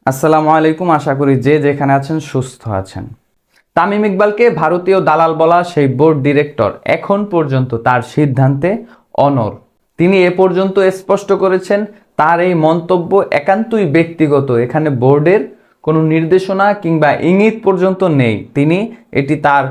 আসসালামু আলাইকুম। আশা করি যে যেখানে আছেন সুস্থ আছেন। তামিম ইকবালকে ভারতীয় দালাল বলা সেই বোর্ড ডিরেক্টর এখন পর্যন্ত তার সিদ্ধান্তে অনড়। তিনি এ পর্যন্ত স্পষ্ট করেছেন তার এই মন্তব্য একান্তই ব্যক্তিগত, এখানে বোর্ডের কোনো নির্দেশনা কিংবা ইঙ্গিত পর্যন্ত নেই। তিনি এটি তার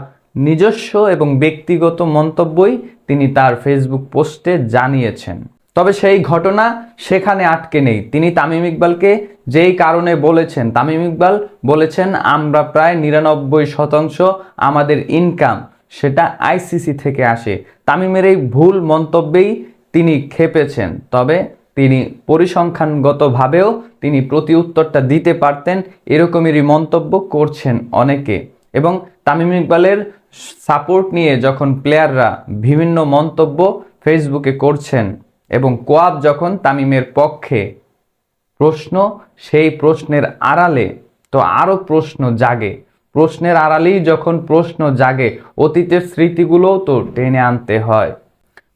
নিজস্ব এবং ব্যক্তিগত মন্তব্যই তিনি তার ফেসবুক পোস্টে জানিয়েছেন। তবে সেই ঘটনা সেখানে আটকে নেই। তিনি তামিম ইকবালকে যেই কারণে বলেছেন, তামিম ইকবাল বলেছেন আমরা প্রায় 99% আমাদের ইনকাম সেটা আইসিসি থেকে আসে। তামিমের এই ভুল মন্তব্যেই তিনি ক্ষেপেছেন। তবে তিনি পরিসংখ্যানগতভাবেও তিনি প্রতি উত্তরটা দিতে পারতেন, এরকমেরই মন্তব্য করছেন অনেকে। এবং তামিম ইকবালের সাপোর্ট নিয়ে যখন প্লেয়াররা বিভিন্ন মন্তব্য ফেসবুকে করছেন এবং কোয়াব যখন তামিমের পক্ষে, প্রশ্ন সেই প্রশ্নের আড়ালে তো আরও প্রশ্ন জাগে। প্রশ্নের আড়ালেই যখন প্রশ্ন জাগে, অতীতের স্মৃতিগুলোও তো টেনে আনতে হয়।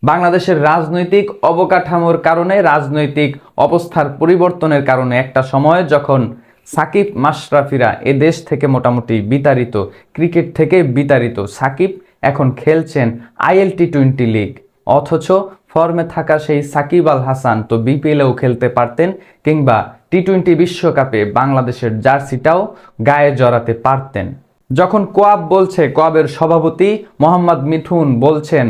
বাংলাদেশের রাজনৈতিক অবকাঠামোর কারণে, রাজনৈতিক অবস্থার পরিবর্তনের কারণে একটা সময়ে যখন সাকিব মাশরাফিরা এ দেশ থেকে মোটামুটি বিতাড়িত, ক্রিকেট থেকে বিতাড়িত, সাকিব এখন খেলছেন IL-T20 লিগ, অথচ ফর্মে থাকা সেই সাকিব আল হাসান তো বিপিএলেও খেলতে পারতেন, কিংবা T20 বিশ্বকাপে বাংলাদেশের জার্সিটাও গায়ে জড়াতে পারতেন। যখন কোয়াব বলছে, কোয়াবের সভাপতি মোহাম্মদ মিঠুন বলছেন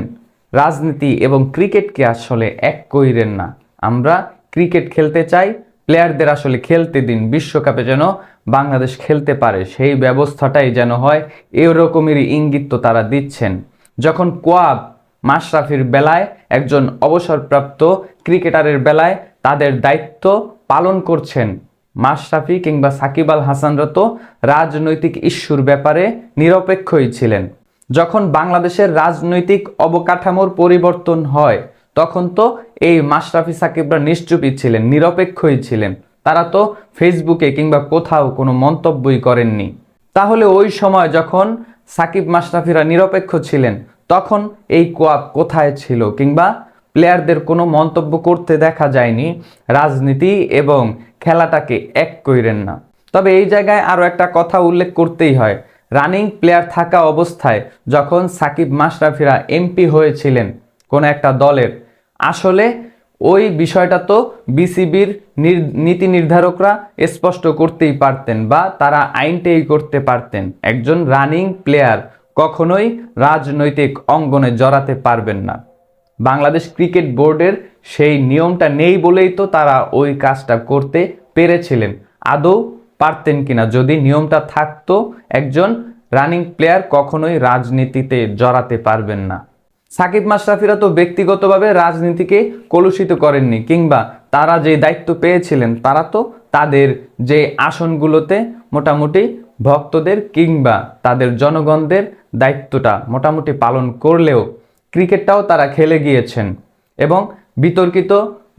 রাজনীতি এবং ক্রিকেটকে আসলে এক কইরেন না, আমরা ক্রিকেট খেলতে চাই, প্লেয়ারদের আসলে খেলতে দিন, বিশ্বকাপে যেন বাংলাদেশ খেলতে পারে সেই ব্যবস্থাটাই যেন হয়, এরকমেরই ইঙ্গিত তো তারা দিচ্ছেন। যখন কোয়াব মাশরাফির বেলায়, একজন অবসরপ্রাপ্ত ক্রিকেটারের বেলায় তাদের দায়িত্ব পালন করছেন, মাশরাফি কিংবা সাকিব আল হাসানরা তো রাজনৈতিক ইস্যুর ব্যাপারে নিরপেক্ষই ছিলেন। যখন বাংলাদেশের রাজনৈতিক অবকাঠামোর পরিবর্তন হয় তখন তো এই মাশরাফি সাকিবরা নিশ্চুপই ছিলেন, নিরপেক্ষই ছিলেন, তারা তো ফেসবুকে কিংবা কোথাও কোনো মন্তব্যই করেননি। তাহলে ওই সময় যখন সাকিব মাশরাফিরা নিরপেক্ষ ছিলেন তখন এই কোয়াব কোথায় ছিল? কিংবা প্লেয়ারদের কোনো মন্তব্য করতে দেখা যায়নি, রাজনীতি এবং খেলাটাকে এক কইরেন না। তবে এই জায়গায় আরও একটা কথা উল্লেখ করতেই হয়, রানিং প্লেয়ার থাকা অবস্থায় যখন সাকিব মাশরাফিরা এমপি হয়েছিলেন কোনো একটা দলের, আসলে ওই বিষয়টা তো বিসিবির নীতি নির্ধারকরা স্পষ্ট করতেই পারতেন বা তারা আইনটাই করতে পারতেন, একজন রানিং প্লেয়ার কখনোই রাজনৈতিক অঙ্গনে জড়াতে পারবেন না। বাংলাদেশ ক্রিকেট বোর্ডের সেই নিয়মটা নেই বলেই তো তারা ওই কাজটা করতে পেরেছিলেন। আদৌ পারতেন কিনা? যদি নিয়মটা থাকতো, একজন রানিং প্লেয়ার কখনোই রাজনীতিতে জড়াতে পারবেন না। সাকিব মাশরাফিরা তো ব্যক্তিগতভাবে রাজনীতিকে কলুষিত করেননি, কিংবা তারা যে দায়িত্ব পেয়েছিলেন তারা তো তাদের যে আসনগুলোতে মোটামুটি ভক্তদের কিংবা তাদের জনগণদের দায়িত্বটা মোটামুটি পালন করলেও ক্রিকেটটাও তারা খেলে গিয়েছেন এবং বিতর্কিত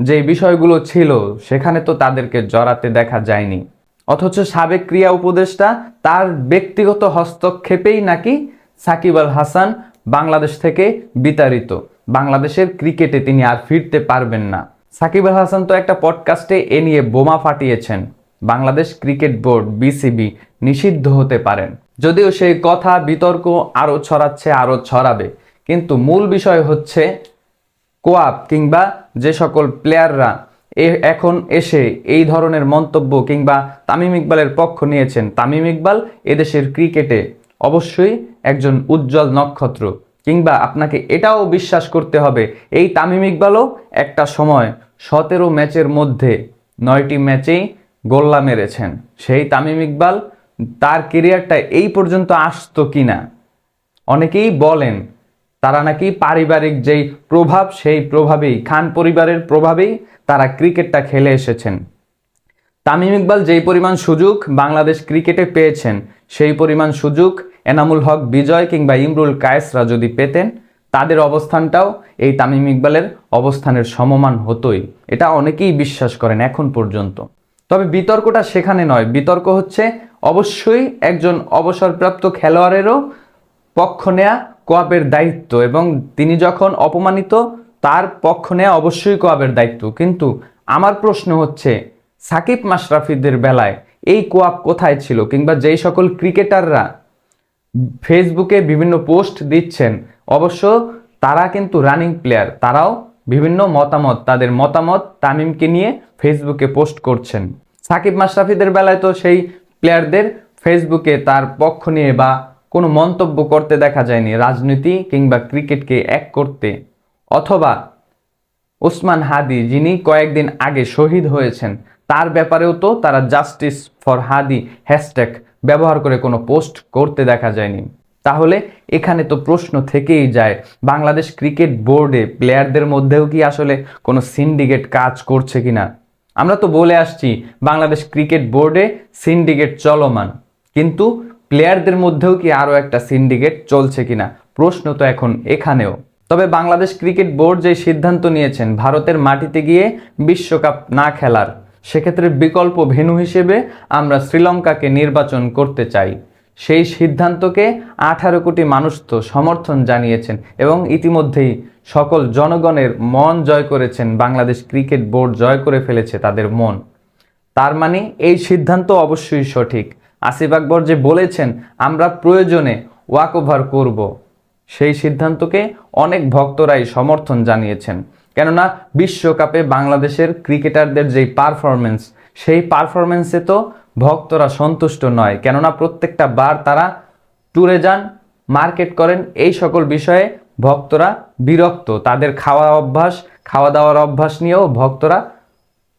যে বিষয়গুলো ছিল সেখানে তো তাদেরকে জড়াতে দেখা যায়নি। অথচ সাবেক ক্রীড়া উপদেষ্টা তার ব্যক্তিগত হস্তক্ষেপেই নাকি সাকিব আল হাসান বাংলাদেশ থেকে বিতাড়িত, বাংলাদেশের ক্রিকেটে তিনি আর ফিরতে পারবেন না। সাকিব আল হাসান তো একটা পডকাস্টে এ নিয়ে বোমা ফাটিয়েছেন, বাংলাদেশ ক্রিকেট বোর্ড বিসিবি নিষিদ্ধ হতে পারেন। যদিও সেই কথা বিতর্ক আরও ছড়াচ্ছে, আরও ছড়াবে, কিন্তু মূল বিষয় হচ্ছে কোয়াব কিংবা যে সকল প্লেয়াররা এখন এসে এই ধরনের মন্তব্য কিংবা তামিম ইকবালের পক্ষ নিয়েছেন, তামিম ইকবাল এদেশের ক্রিকেটে অবশ্যই একজন উজ্জ্বল নক্ষত্র, কিংবা আপনাকে এটাও বিশ্বাস করতে হবে এই তামিম ইকবালও একটা সময় 17 ম্যাচের মধ্যে 9টি ম্যাচেই গোল্লা মেরেছেন। সেই তামিম ইকবাল তার কেরিয়ারটা এই পর্যন্ত আসতো কিনা, অনেকেই বলেন তারা নাকি পারিবারিক যেই প্রভাব সেই প্রভাবেই, খান পরিবারের প্রভাবেই তারা ক্রিকেটটা খেলে এসেছেন। তামিম ইকবাল যেই পরিমাণ সুযোগ বাংলাদেশ ক্রিকেটে পেয়েছেন সেই পরিমাণ সুযোগ এনামুল হক বিজয় কিংবা ইমরুল কায়েসরা যদি পেতেন, তাদের অবস্থানটাও এই তামিম ইকবালের অবস্থানের সমমান হতোই, এটা অনেকেই বিশ্বাস করেন এখন পর্যন্ত। তবে বিতর্কটা সেখানে নয়, বিতর্ক হচ্ছে অবশ্যই একজন অবসরপ্রাপ্ত খেলোয়াড়েরও পক্ষ নেয়া কোয়াবের দায়িত্ব, এবং তিনি যখন অপমানিত তার পক্ষ নেয়া অবশ্যই কোয়াবের দায়িত্ব। কিন্তু আমার প্রশ্ন হচ্ছে সাকিব মাশরাফিদের বেলায় এই কোয়াপ কোথায় ছিল, কিংবা যেই সকল ক্রিকেটাররা ফেসবুকে বিভিন্ন পোস্ট দিচ্ছেন, অবশ্য তারা কিন্তু রানিং প্লেয়ার, তারাও বিভিন্ন মতামত, তাদের মতামত তামিমকে নিয়ে ফেসবুকে পোস্ট করছেন। সাকিব মাশরাফিদের বেলায় তো সেই প্লেয়ারদের ফেসবুকে তার পক্ষ নিয়ে বা কোনো মন্তব্য করতে দেখা যায়নি, রাজনীতি কিংবা ক্রিকেটকে এক করতে। অথবা ওসমান হাদি, যিনি কয়েকদিন আগে শহীদ হয়েছেন, তার ব্যাপারেও তো তারা জাস্টিস ফর হাদি হ্যাশট্যাগ ব্যবহার করে কোনো পোস্ট করতে দেখা যায়নি। তাহলে এখানে তো প্রশ্ন থেকেই যায়, বাংলাদেশ ক্রিকেট বোর্ডে প্লেয়ারদের মধ্যেও কি আসলে কোনো সিন্ডিকেট কাজ করছে কিনা? আমরা তো বলে আসছি বাংলাদেশ ক্রিকেট বোর্ডে সিন্ডিকেট চলমান, কিন্তু প্লেয়ারদের মধ্যেও কি আরও একটা সিন্ডিকেট চলছে কিনা, প্রশ্ন তো এখন এখানেও। তবে বাংলাদেশ ক্রিকেট বোর্ড যে সিদ্ধান্ত নিয়েছেন ভারতের মাটিতে গিয়ে বিশ্বকাপ না খেলার, সেক্ষেত্রে বিকল্প ভেন্যু হিসেবে আমরা শ্রীলঙ্কাকে নির্বাচন করতে চাই, সেই সিদ্ধান্তকে 18 কোটি মানুষ তো সমর্থন জানিয়েছেন এবং ইতিমধ্যেই সকল জনগণের মন জয় করেছেন। বাংলাদেশ ক্রিকেট বোর্ড জয় করে ফেলেছে তাদের মন। তার মানে এই সিদ্ধান্ত অবশ্যই সঠিক। আসিফ আকবর যে বলেছেন আমরা প্রয়োজনে ওয়াক ওভার করব, সেই সিদ্ধান্তকে অনেক ভক্তরাই সমর্থন জানিয়েছেন। কেননা বিশ্বকাপে বাংলাদেশের ক্রিকেটারদের যেই পারফরমেন্স, সেই পারফরমেন্সে তো ভক্তরা সন্তুষ্ট নয়। কেননা প্রত্যেকটা বার তারা ট্যুরে যান, মার্কেট করেন, এই সকল বিষয়ে ভক্তরা বিরক্ত। তাদের খাওয়া দাওয়ার অভ্যাস নিয়েও ভক্তরা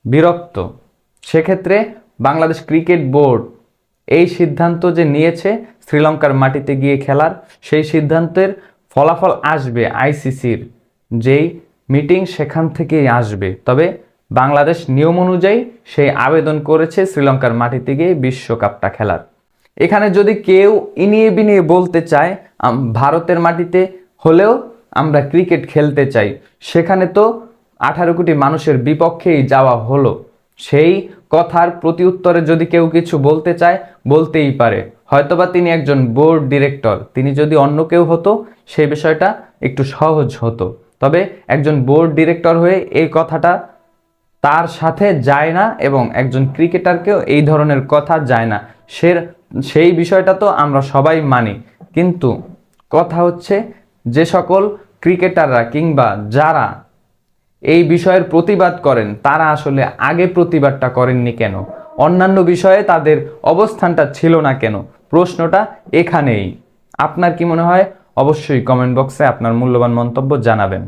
বিরক্ত। সেক্ষেত্রে বাংলাদেশ ক্রিকেট বোর্ড এই সিদ্ধান্ত যে নিয়েছে শ্রীলঙ্কার মাটিতে গিয়ে খেলার, সেই সিদ্ধান্তের ফলাফল আসবে আইসিসির যেই মিটিং, সেখান থেকেই আসবে। তবে বাংলাদেশ নিয়ম অনুযায়ী সেই আবেদন করেছে শ্রীলঙ্কার মাটিতে গিয়ে বিশ্বকাপটা খেলার। এখানে যদি কেউ ইনিয়ে বিনিয়ে বলতে চায় ভারতের মাটিতে হলেও আমরা ক্রিকেট খেলতে চাই, সেখানে তো 18 কোটি মানুষের বিপক্ষেই যাওয়া হলো। সেই কথার প্রতি উত্তরে যদি কেউ কিছু বলতে চায় বলতেই পারে, হয়তোবা তিনি একজন বোর্ড ডিরেক্টর, তিনি যদি অন্য কেউ হতো সেই বিষয়টা একটু সহজ হতো। তবে একজন বোর্ড ডিরেক্টর হয়ে এই কথাটা তার সাথে যায় না এবং একজন ক্রিকেটারকেও এই ধরনের কথা যায় না, সেই বিষয়টা তো আমরা সবাই মানি। কিন্তু কথা হচ্ছে যে সকল ক্রিকেটাররা কিংবা যারা এই বিষয়ের প্রতিবাদ করেন, তারা আসলে আগে প্রতিবাদটা করেননি কেন? অন্যান্য বিষয়ে তাদের অবস্থানটা ছিল না কেন? প্রশ্নটা এখানেই। আপনার কি মনে হয়? অবশ্যই কমেন্ট বক্সে আপনার মূল্যবান মন্তব্য জানাবেন।